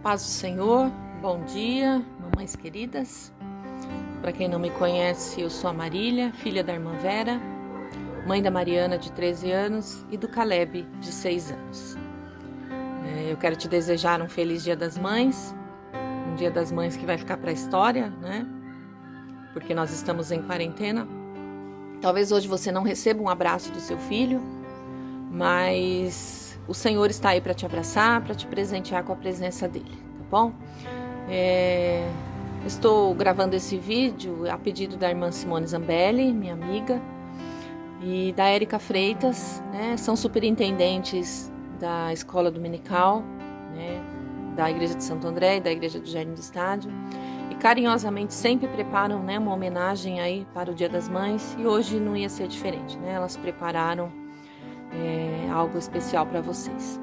Paz do Senhor, bom dia, mamães queridas. Para quem não me conhece, eu sou a Marília, filha da irmã Vera, mãe da Mariana, de 13 anos, e do Caleb, de 6 anos. Eu quero te desejar um feliz Dia das Mães, um Dia das Mães que vai ficar para a história, né? Porque nós estamos em quarentena. Talvez hoje você não receba um abraço do seu filho, mas o Senhor está aí para te abraçar, para te presentear com a presença dele, tá bom? Estou gravando esse vídeo a pedido da irmã Simone Zambelli, minha amiga, e da Érica Freitas, né? São superintendentes da escola dominical, né? Da Igreja de Santo André e da Igreja do Jardim do Estádio, e carinhosamente sempre preparam, né, uma homenagem aí para o Dia das Mães, e hoje não ia ser diferente, né? Elas prepararam algo especial para vocês.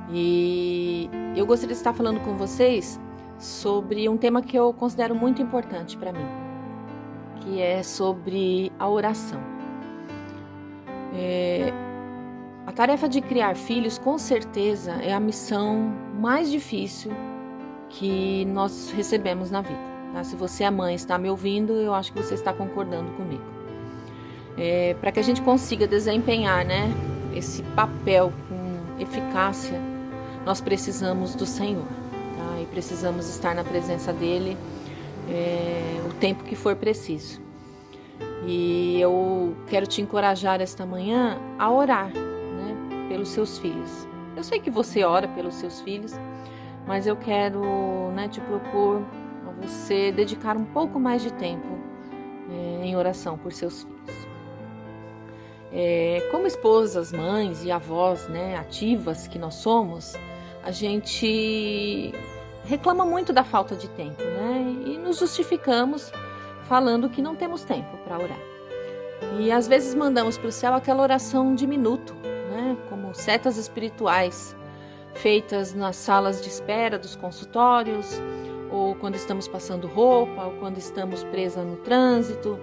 E eu gostaria de estar falando com vocês sobre um tema que eu considero muito importante para mim, que é sobre a oração. A tarefa de criar filhos, com certeza, é a missão mais difícil que nós recebemos na vida, tá? Se você é mãe e está me ouvindo, eu acho que você está concordando comigo. Para que a gente consiga desempenhar, né, esse papel com eficácia, nós precisamos do Senhor, tá? E precisamos estar na presença dele o tempo que for preciso. E eu quero te encorajar esta manhã a orar, né, pelos seus filhos. Eu sei que você ora pelos seus filhos, mas eu quero, né, te propor a você dedicar um pouco mais de tempo em oração por seus filhos. Como esposas, mães e avós, né, ativas que nós somos, a gente reclama muito da falta de tempo, né, e nos justificamos falando que não temos tempo para orar. E às vezes mandamos para o céu aquela oração de minuto, né, como setas espirituais feitas nas salas de espera dos consultórios, ou quando estamos passando roupa, ou quando estamos presas no trânsito.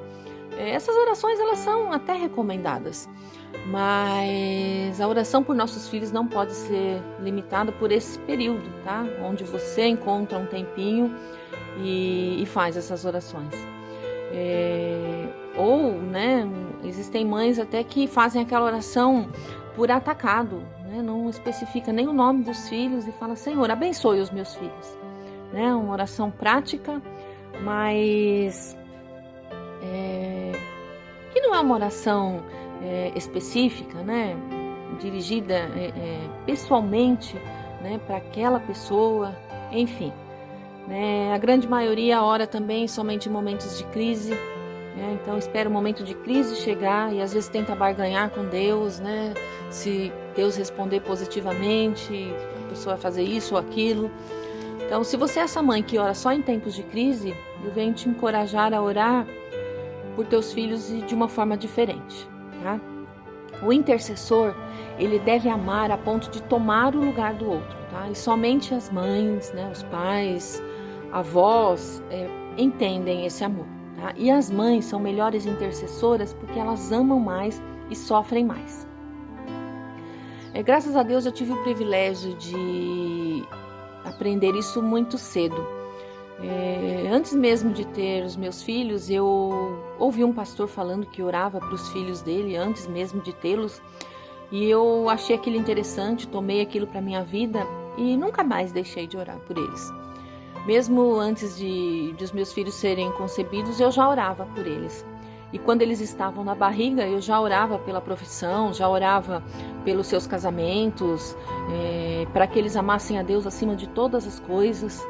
Essas orações, elas são até recomendadas, mas a oração por nossos filhos não pode ser limitada por esse período, tá? Onde você encontra um tempinho e faz essas orações. Né, existem mães até que fazem aquela oração por atacado, né? Não especifica nem o nome dos filhos e fala: Senhor, abençoe os meus filhos. Né? Uma oração prática, mas que não é uma oração específica, né? Dirigida pessoalmente, né, para aquela pessoa, enfim. Né? A grande maioria ora também somente em momentos de crise, né? Então espera o momento de crise chegar e às vezes tenta barganhar com Deus, né? Se Deus responder positivamente, a pessoa vai fazer isso ou aquilo. Então, se você é essa mãe que ora só em tempos de crise, eu venho te encorajar a orar por teus filhos de uma forma diferente, tá? O intercessor, ele deve amar a ponto de tomar o lugar do outro, tá? E somente as mães, né, os pais, avós, entendem esse amor, tá? E as mães são melhores intercessoras porque elas amam mais e sofrem mais. Graças a Deus eu tive o privilégio de aprender isso muito cedo. Antes mesmo de ter os meus filhos, eu ouvi um pastor falando que orava para os filhos dele antes mesmo de tê-los, e eu achei aquilo interessante, tomei aquilo para minha vida e nunca mais deixei de orar por eles. Mesmo antes de os meus filhos serem concebidos, eu já orava por eles. E quando eles estavam na barriga, eu já orava pela profissão, já orava pelos seus casamentos, para que eles amassem a Deus acima de todas as coisas.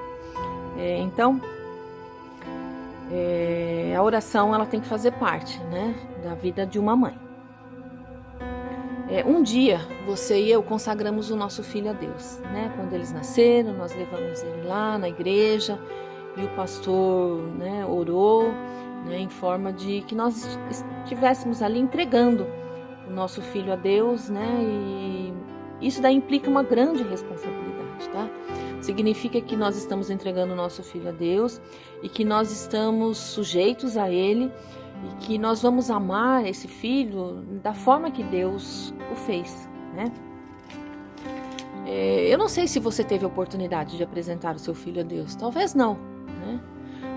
Então, a oração, ela tem que fazer parte, né, da vida de uma mãe. Um dia, você e eu consagramos o nosso filho a Deus, né? Quando eles nasceram, nós levamos ele lá na igreja e o pastor, né, orou, né, em forma de que nós estivéssemos ali entregando o nosso filho a Deus, né? E isso daí implica uma grande responsabilidade, tá? Significa que nós estamos entregando o nosso filho a Deus e que nós estamos sujeitos a Ele e que nós vamos amar esse filho da forma que Deus o fez, né? Eu não sei se você teve a oportunidade de apresentar o seu filho a Deus, talvez não, né?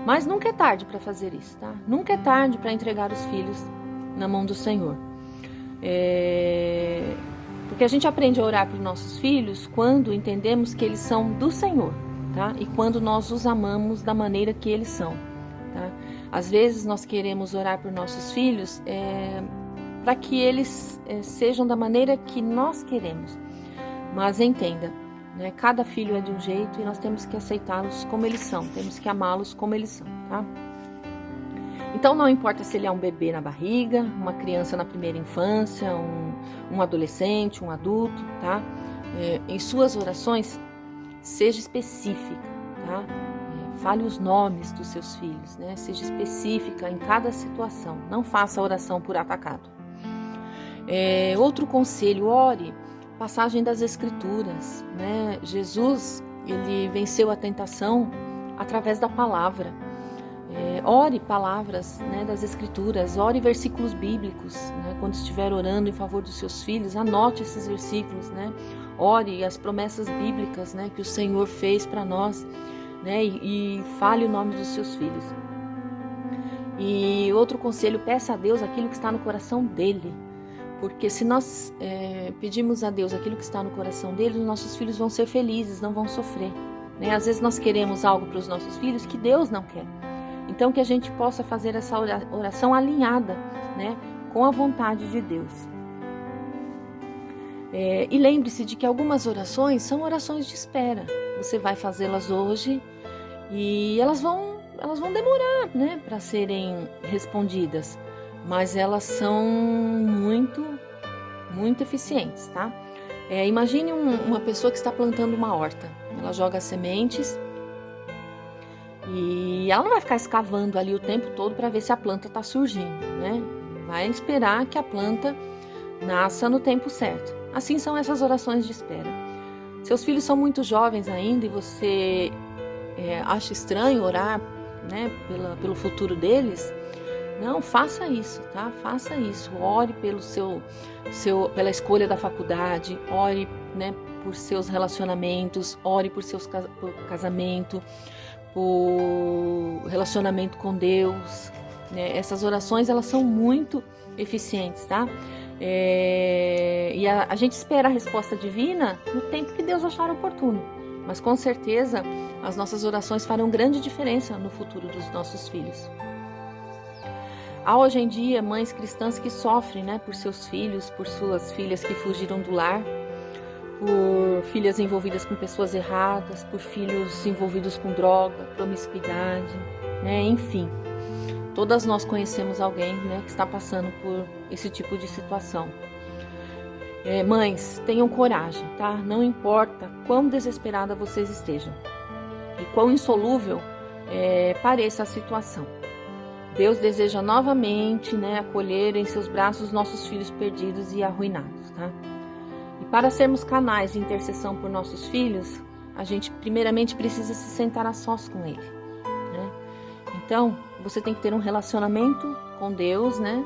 Mas nunca é tarde para fazer isso, tá? Nunca é tarde para entregar os filhos na mão do Senhor. Porque a gente aprende a orar por nossos filhos quando entendemos que eles são do Senhor, tá? E quando nós os amamos da maneira que eles são, tá? Às vezes nós queremos orar por nossos filhos para que eles sejam da maneira que nós queremos. Mas entenda, né? Cada filho é de um jeito e nós temos que aceitá-los como eles são, temos que amá-los como eles são, tá? Então não importa se ele é um bebê na barriga, uma criança na primeira infância, um adolescente, um adulto, tá? Em suas orações, seja específica, tá? Fale os nomes dos seus filhos, né? Seja específica em cada situação, não faça a oração por atacado. Outro conselho, ore. Passagem das Escrituras, né? Jesus, ele venceu a tentação através da palavra. Ore palavras, né, das Escrituras, ore versículos bíblicos, né? Quando estiver orando em favor dos seus filhos, anote esses versículos, né? Ore as promessas bíblicas, né, que o Senhor fez para nós, né? E fale o nome dos seus filhos. E outro conselho, peça a Deus aquilo que está no coração dele. Porque se nós pedimos a Deus aquilo que está no coração dele, os nossos filhos vão ser felizes, não vão sofrer, né? Às vezes nós queremos algo para os nossos filhos que Deus não quer. Então que a gente possa fazer essa oração alinhada, né, com a vontade de Deus. E lembre-se de que algumas orações são orações de espera. Você vai fazê-las hoje e elas vão demorar, né, para serem respondidas. Mas elas são muito, muito eficientes, tá? Imagine uma pessoa que está plantando uma horta. Ela joga sementes e ela não vai ficar escavando ali o tempo todo para ver se a planta está surgindo, né? Vai esperar que a planta nasça no tempo certo. Assim são essas orações de espera. Seus filhos são muito jovens ainda e você acha estranho orar, né, pelo futuro deles? Não, faça isso, tá? Faça isso. Ore pela escolha da faculdade, ore, né, por seus relacionamentos, ore por casamento, por relacionamento com Deus, né? Essas orações, elas são muito eficientes, tá? E a gente espera a resposta divina no tempo que Deus achar oportuno. Mas com certeza as nossas orações farão grande diferença no futuro dos nossos filhos. Há hoje em dia mães cristãs que sofrem, né, por seus filhos, por suas filhas que fugiram do lar, por filhas envolvidas com pessoas erradas, por filhos envolvidos com droga, promiscuidade, né, enfim. Todas nós conhecemos alguém, né, que está passando por esse tipo de situação. Mães, tenham coragem, tá? Não importa quão desesperada vocês estejam e quão insolúvel pareça a situação. Deus deseja novamente, né, acolher em seus braços nossos filhos perdidos e arruinados, tá? E para sermos canais de intercessão por nossos filhos, a gente primeiramente precisa se sentar a sós com ele, né? Então, você tem que ter um relacionamento com Deus, né,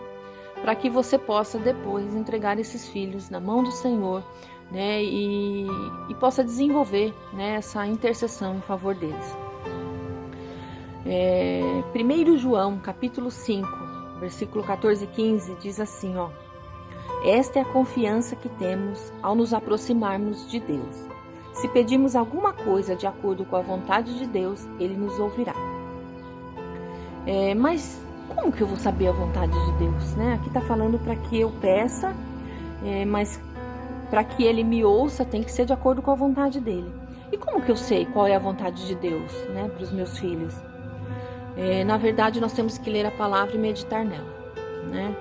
para que você possa depois entregar esses filhos na mão do Senhor, né, e possa desenvolver, né, essa intercessão em favor deles. 1 João, capítulo 5, versículo 14 e 15, diz assim, ó: esta é a confiança que temos ao nos aproximarmos de Deus. Se pedimos alguma coisa de acordo com a vontade de Deus, Ele nos ouvirá. Mas como que eu vou saber a vontade de Deus, né? Aqui está falando para que eu peça, mas para que Ele me ouça tem que ser de acordo com a vontade dEle. E como que eu sei qual é a vontade de Deus, né, para os meus filhos? Na verdade, nós temos que ler a palavra e meditar nela, né?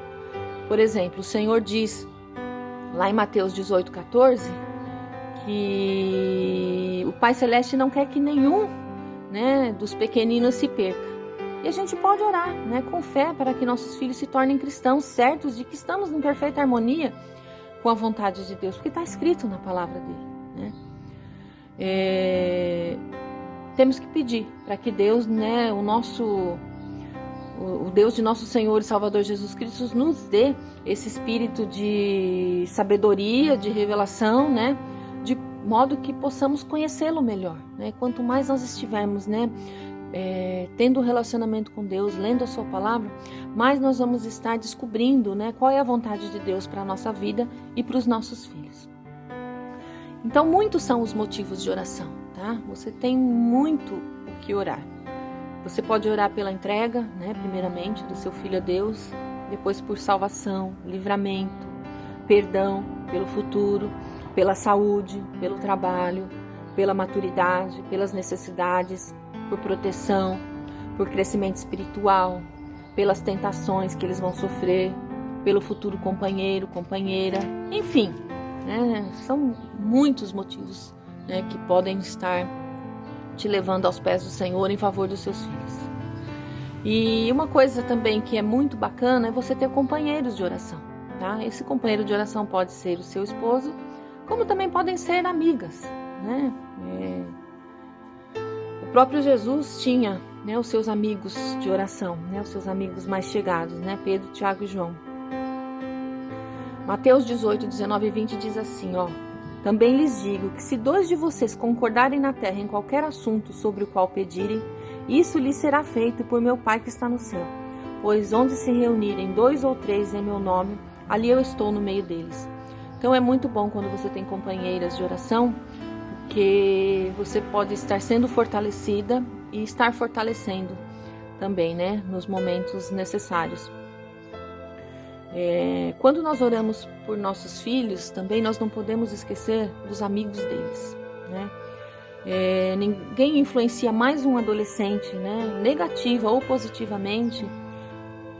Por exemplo, o Senhor diz lá em Mateus 18:14 que o Pai Celeste não quer que nenhum, né, dos pequeninos se perca. E a gente pode orar, né, com fé para que nossos filhos se tornem cristãos, certos de que estamos em perfeita harmonia com a vontade de Deus, porque está escrito na palavra dele, né? Temos que pedir para que Deus, né, o Deus de nosso Senhor e Salvador Jesus Cristo nos dê esse espírito de sabedoria, de revelação, né, de modo que possamos conhecê-lo melhor, né? Quanto mais nós estivermos, né, tendo um relacionamento com Deus, lendo a sua palavra, mais nós vamos estar descobrindo, né, qual é a vontade de Deus para a nossa vida e para os nossos filhos. Então, muitos são os motivos de oração, tá? Você tem muito o que orar. Você pode orar pela entrega, né, primeiramente, do seu filho a Deus, depois por salvação, livramento, perdão, pelo futuro, pela saúde, pelo trabalho, pela maturidade, pelas necessidades, por proteção, por crescimento espiritual, pelas tentações que eles vão sofrer, pelo futuro companheiro, companheira, enfim, né, são muitos motivos, né, que podem estar te levando aos pés do Senhor em favor dos seus filhos. E uma coisa também que é muito bacana é você ter companheiros de oração, tá? Esse companheiro de oração pode ser o seu esposo, como também podem ser amigas, né? O próprio Jesus tinha, né, os seus amigos de oração, né, os seus amigos mais chegados, né, Pedro, Tiago e João. Mateus 18, 19 e 20 diz assim, ó: também lhes digo que se 2 de vocês concordarem na terra em qualquer assunto sobre o qual pedirem, isso lhes será feito por meu Pai que está no céu. Pois onde se reunirem 2 ou 3 em meu nome, ali eu estou no meio deles. Então é muito bom quando você tem companheiras de oração, porque você pode estar sendo fortalecida e estar fortalecendo também, né, nos momentos necessários. Quando nós oramos por nossos filhos, também nós não podemos esquecer dos amigos deles, né? Ninguém influencia mais um adolescente, né, negativa ou positivamente,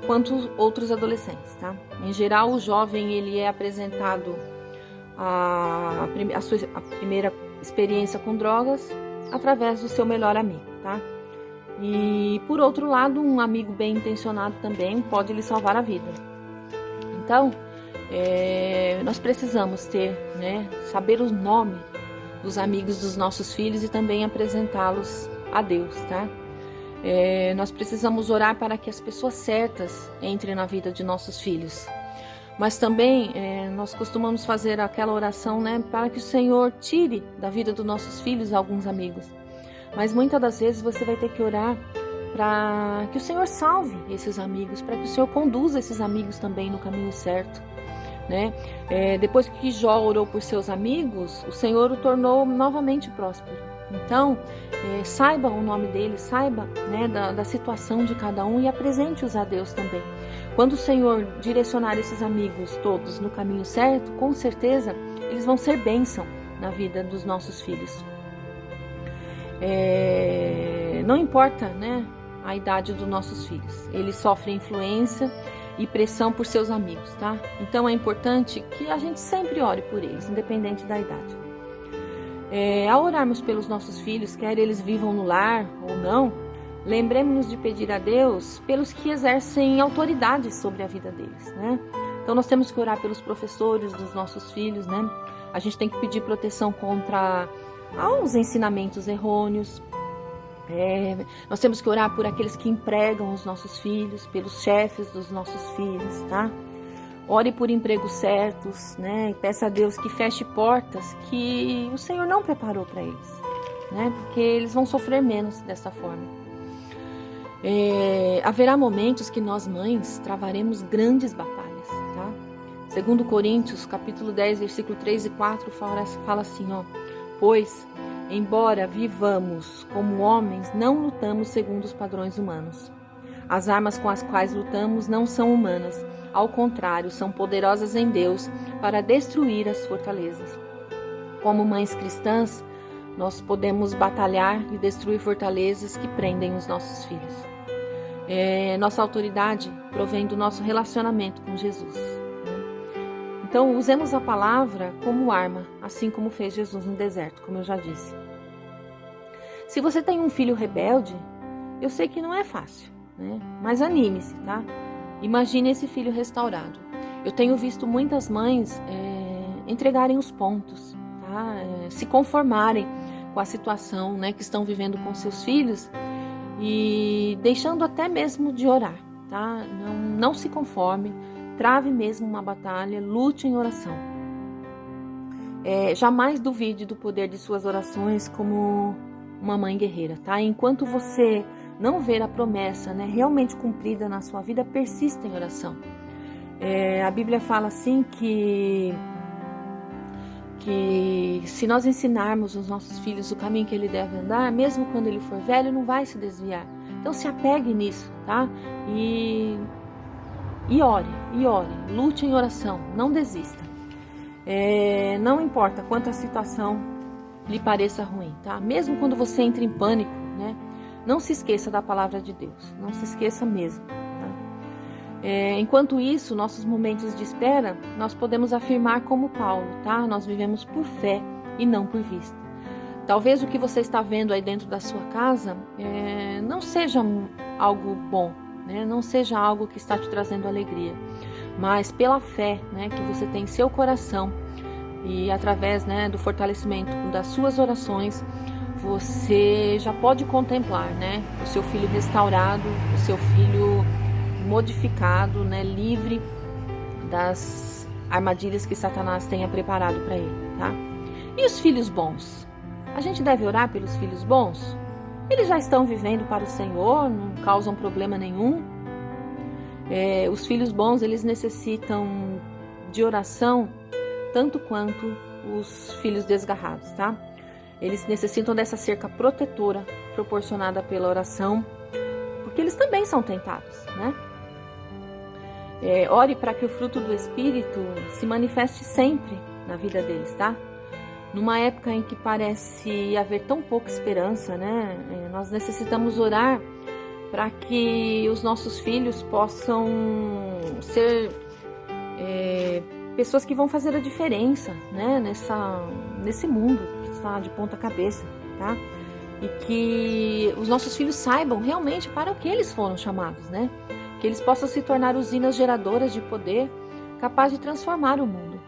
quanto outros adolescentes, tá? Em geral, o jovem ele é apresentado a primeira experiência com drogas através do seu melhor amigo, tá? E por outro lado, um amigo bem intencionado também pode lhe salvar a vida. Então, nós precisamos ter, né, saber o nome dos amigos dos nossos filhos e também apresentá-los a Deus, tá? Nós precisamos orar para que as pessoas certas entrem na vida de nossos filhos. Mas também nós costumamos fazer aquela oração, né, para que o Senhor tire da vida dos nossos filhos alguns amigos. Mas muitas das vezes você vai ter que orar para que o Senhor salve esses amigos, para que o Senhor conduza esses amigos também no caminho certo, né? Depois que Jó orou por seus amigos, o Senhor o tornou novamente próspero. Então, saiba o nome dele, saiba, né, da situação de cada um e apresente-os a Deus também. Quando o Senhor direcionar esses amigos todos no caminho certo, com certeza eles vão ser bênção na vida dos nossos filhos. Não importa, né, a idade dos nossos filhos, eles sofrem influência e pressão por seus amigos, tá? Então é importante que a gente sempre ore por eles, independente da idade. Ao orarmos pelos nossos filhos, quer eles vivam no lar ou não, lembremos-nos de pedir a Deus pelos que exercem autoridade sobre a vida deles, né? Então nós temos que orar pelos professores dos nossos filhos, né? A gente tem que pedir proteção contra os ensinamentos errôneos. Nós temos que orar por aqueles que empregam os nossos filhos, pelos chefes dos nossos filhos, tá? Ore por empregos certos, né? E peça a Deus que feche portas que o Senhor não preparou para eles, né? Porque eles vão sofrer menos dessa forma. Haverá momentos que nós mães travaremos grandes batalhas, tá? Segundo Coríntios, capítulo 10, versículo 3 e 4, fala assim, ó: pois, embora vivamos como homens, não lutamos segundo os padrões humanos. As armas com as quais lutamos não são humanas, ao contrário, são poderosas em Deus para destruir as fortalezas. Como mães cristãs, nós podemos batalhar e destruir fortalezas que prendem os nossos filhos. Nossa autoridade provém do nosso relacionamento com Jesus, né? Então, usemos a palavra como arma, assim como fez Jesus no deserto, como eu já disse. Se você tem um filho rebelde, eu sei que não é fácil, né? Mas anime-se, tá? Imagine esse filho restaurado. Eu tenho visto muitas mães entregarem os pontos, tá? Se conformarem com a situação, né, que estão vivendo com seus filhos e deixando até mesmo de orar, tá? Não se conforme, trave mesmo uma batalha, lute em oração. jamais duvide do poder de suas orações como uma mãe guerreira, tá? Enquanto você não ver a promessa, né, realmente cumprida na sua vida, persista em oração. A Bíblia fala assim que se nós ensinarmos os nossos filhos o caminho que ele deve andar, mesmo quando ele for velho, não vai se desviar. Então se apegue nisso, tá? E ore, lute em oração, não desista. Não importa quanto a situação lhe pareça ruim, tá? Mesmo quando você entra em pânico, né? Não se esqueça da palavra de Deus, não se esqueça mesmo. Enquanto isso, nossos momentos de espera, nós podemos afirmar como Paulo, tá? Nós vivemos por fé e não por vista. Talvez o que você está vendo aí dentro da sua casa não seja algo bom, né? Não seja algo que está te trazendo alegria, mas pela fé, né, que você tem em seu coração e através, né, do fortalecimento das suas orações, você já pode contemplar, né, o seu filho restaurado, o seu filho modificado, né, livre das armadilhas que Satanás tenha preparado para ele, tá? E os filhos bons? A gente deve orar pelos filhos bons? Eles já estão vivendo para o Senhor, não causam problema nenhum. Os filhos bons, eles necessitam de oração tanto quanto os filhos desgarrados, tá? Eles necessitam dessa cerca protetora proporcionada pela oração, porque eles também são tentados, né? Ore para que o fruto do Espírito se manifeste sempre na vida deles, tá? Numa época em que parece haver tão pouca esperança, né? Nós necessitamos orar para que os nossos filhos possam ser pessoas que vão fazer a diferença, né? Nesse mundo que está de ponta cabeça, tá? E que os nossos filhos saibam realmente para o que eles foram chamados, né? Que eles possam se tornar usinas geradoras de poder capaz de transformar o mundo.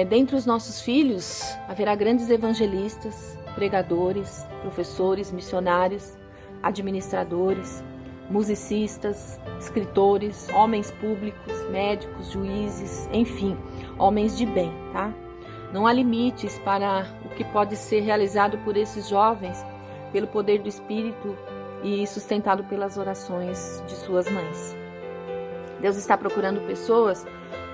Dentre os nossos filhos haverá grandes evangelistas, pregadores, professores, missionários, administradores, musicistas, escritores, homens públicos, médicos, juízes, enfim, homens de bem, tá? Não há limites para o que pode ser realizado por esses jovens pelo poder do Espírito e sustentado pelas orações de suas mães. Deus está procurando pessoas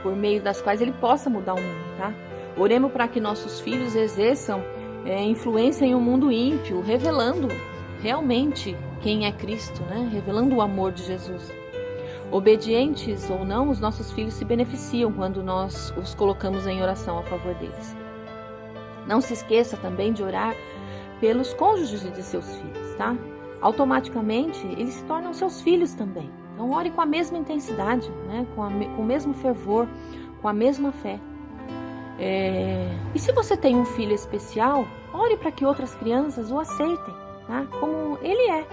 por meio das quais Ele possa mudar o mundo, tá? Oremos para que nossos filhos exerçam influência em um mundo ímpio, revelando realmente quem é Cristo, né? Revelando o amor de Jesus. Obedientes ou não, os nossos filhos se beneficiam quando nós os colocamos em oração a favor deles. Não se esqueça também de orar pelos cônjuges de seus filhos, tá? Automaticamente eles se tornam seus filhos também. Então ore com a mesma intensidade, né? com o mesmo fervor, com a mesma fé. E se você tem um filho especial, ore para que outras crianças o aceitem, tá? Como ele é,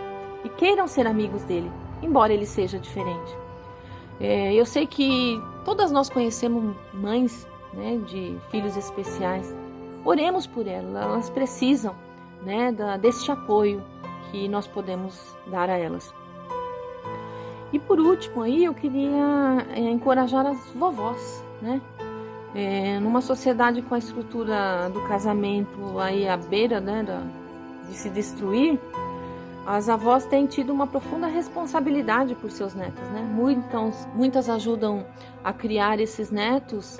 e queiram ser amigos dele, embora ele seja diferente. Eu sei que todas nós conhecemos mães, né, de filhos especiais. Oremos por elas precisam, né, deste apoio que nós podemos dar a elas. E por último, aí eu queria encorajar as vovós, né? Numa sociedade com a estrutura do casamento aí à beira, né, de se destruir, as avós têm tido uma profunda responsabilidade por seus netos, né? Muitas ajudam a criar esses netos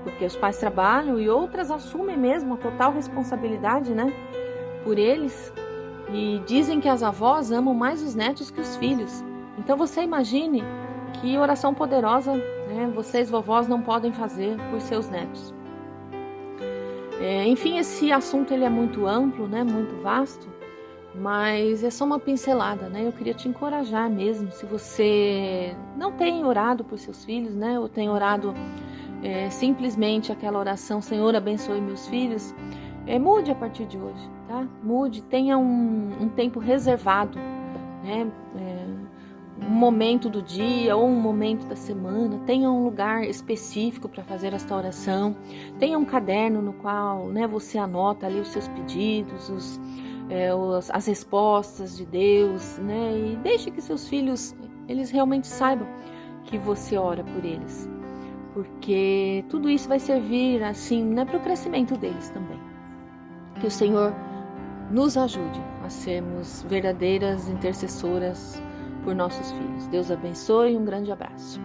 porque os pais trabalham, e outras assumem mesmo a total responsabilidade, né, por eles. E dizem que as avós amam mais os netos que os filhos. Então você imagine que oração poderosa, né, vocês vovós não podem fazer por seus netos. Enfim, esse assunto ele é muito amplo, né, muito vasto, mas é só uma pincelada, né? Eu queria te encorajar mesmo, se você não tem orado por seus filhos, né, ou tem orado simplesmente aquela oração, Senhor, abençoe meus filhos, mude a partir de hoje, tá? Mude, tenha um tempo reservado, né? Um momento do dia ou um momento da semana, tenha um lugar específico para fazer esta oração, tenha um caderno no qual, né, você anota ali os seus pedidos, as respostas de Deus, né? E deixe que seus filhos, eles realmente saibam que você ora por eles. porque tudo isso vai servir assim, né, para o crescimento deles também. Que o Senhor nos ajude a sermos verdadeiras intercessoras por nossos filhos. Deus abençoe e um grande abraço.